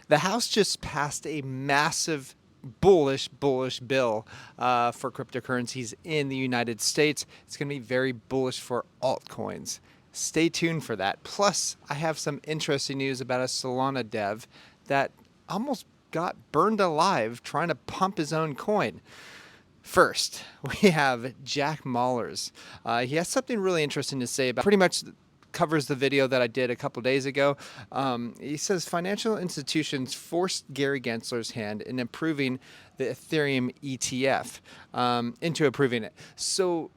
The House just passed a massive bullish bill for cryptocurrencies in the United States. It's going to be very bullish for altcoins. Stay tuned for that. Plus, I have some interesting news about a Solana dev that almost got burned alive trying to pump his own coin. First, we have Jack Mallers. He has something really interesting to say about pretty much covers the video that I did a couple days ago. He says financial institutions forced Gary Gensler's hand in approving the Ethereum ETF, into approving it. So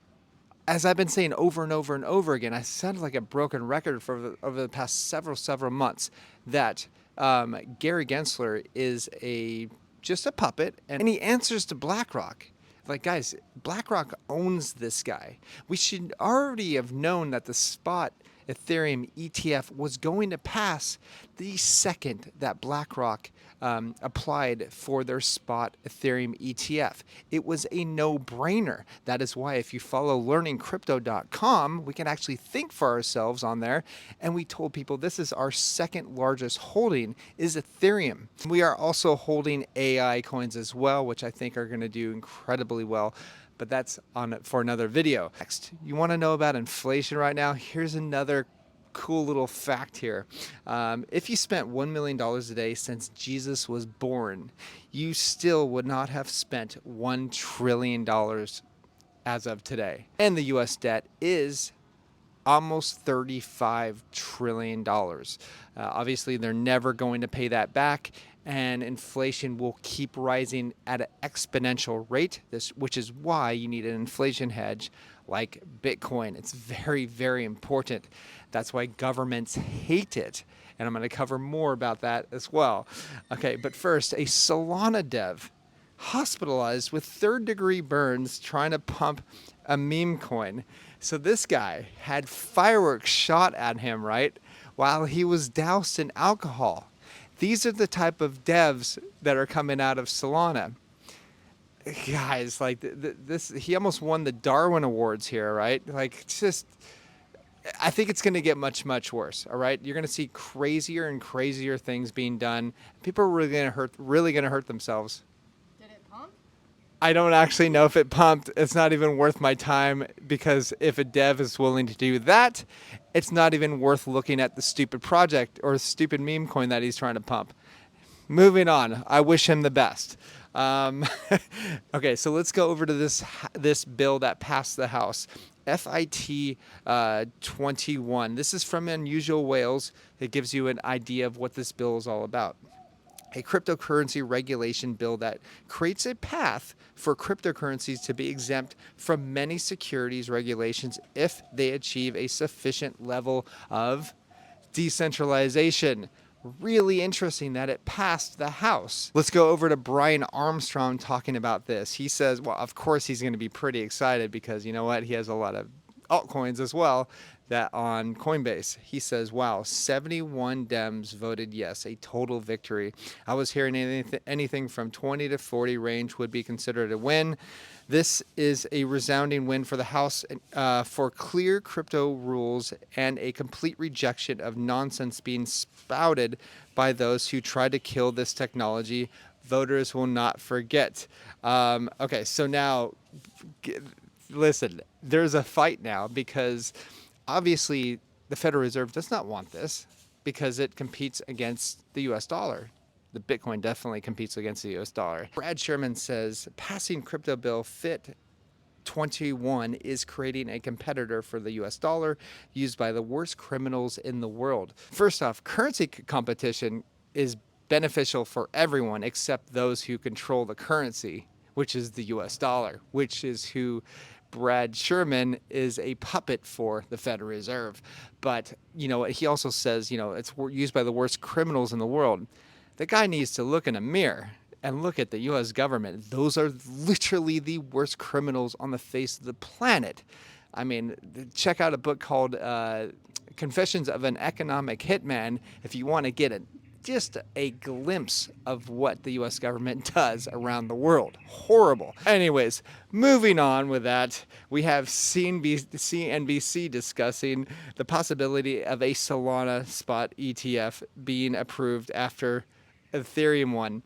as I've been saying over and over and over again, I sound like a broken record for over the past several months that Gary Gensler is just a puppet, and he answers to BlackRock. Like, guys, BlackRock owns this guy. We should already have known that the Spot Ethereum ETF was going to pass the second that BlackRock applied for their Spot Ethereum ETF. It was a no-brainer. That is why if you follow learningcrypto.com, we can actually think for ourselves on there. And we told people this is our second largest holding is Ethereum. We are also holding AI coins as well, which I think are going to do incredibly well. But that's for another video. Next, you want to know about inflation right now? Here's another cool little fact here. If you spent $1 million a day since Jesus was born, you still would not have spent $1 trillion as of today. And the US debt is almost $35 trillion. Obviously, they're never going to pay that back, and inflation will keep rising at an exponential rate, which is why you need an inflation hedge like Bitcoin. It's very important. That's why governments hate it, and I'm going to cover more about that as well. Okay, but first, a Solana dev hospitalized with third-degree burns trying to pump a meme coin. So this guy had fireworks shot at him, right, while he was doused in alcohol. These are the type of devs that are coming out of Solana. Guys, like this, he almost won the Darwin Awards here, right? Like, just, I think it's going to get much worse. All right, you're going to see crazier and crazier things being done. People are really going to hurt themselves. I don't actually know if it pumped. It's not even worth my time, because if a dev is willing to do that, it's not even worth looking at the stupid project or stupid meme coin that he's trying to pump. Moving on. I wish him the best. Okay, so let's go over to this bill that passed the House. FIT 21. This is from Unusual Whales. It gives you an idea of what this bill is all about. A cryptocurrency regulation bill that creates a path for cryptocurrencies to be exempt from many securities regulations if they achieve a sufficient level of decentralization. Really interesting that it passed the House. Let's go over to Brian Armstrong talking about this. He says, well, of course he's going to be pretty excited because you know what? He has a lot of altcoins as well that on Coinbase. He says, wow, 71 Dems voted yes, a total victory. I was hearing anything from 20 to 40 range would be considered a win. This is a resounding win for the House for clear crypto rules and a complete rejection of nonsense being spouted by those who tried to kill this technology. Voters will not forget. Okay, so now, listen, there's a fight now because obviously the Federal Reserve does not want this because it competes against the US dollar. The Bitcoin definitely competes against the US dollar. Brad Sherman says passing crypto bill FIT 21 is creating a competitor for the US dollar used by the worst criminals in the world. First off, currency competition is beneficial for everyone except those who control the currency, which is the US dollar, which is who Brad Sherman is a puppet for the Federal Reserve. But, you know, he also says, you know, it's used by the worst criminals in the world. The guy needs to look in a mirror and look at the U.S. government. Those are literally the worst criminals on the face of the planet. I mean, check out a book called Confessions of an Economic Hitman if you want to get just a glimpse of what the U.S. government does around the world. Horrible. Anyways, moving on with that, we have CNBC discussing the possibility of a Solana Spot ETF being approved after Ethereum one,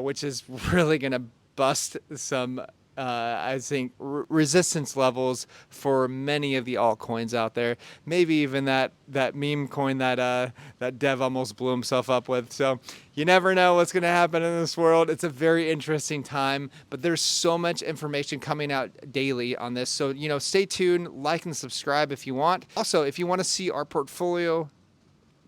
which is really going to bust some, I think, resistance levels for many of the altcoins out there. Maybe even that meme coin that Dev almost blew himself up with. So you never know what's going to happen in this world. It's a very interesting time, but there's so much information coming out daily on this. So, stay tuned, like and subscribe if you want. Also, if you want to see our portfolio,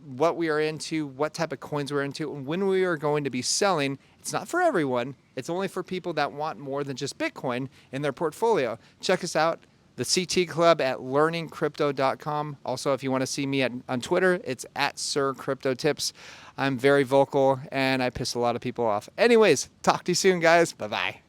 what we are into, what type of coins we're into, and when we are going to be selling. It's not for everyone. It's only for people that want more than just Bitcoin in their portfolio. Check us out, the CT Club at learningcrypto.com. Also, if you want to see me on Twitter, it's at SirCryptoTips. I'm very vocal and I piss a lot of people off. Anyways, talk to you soon, guys. Bye-bye.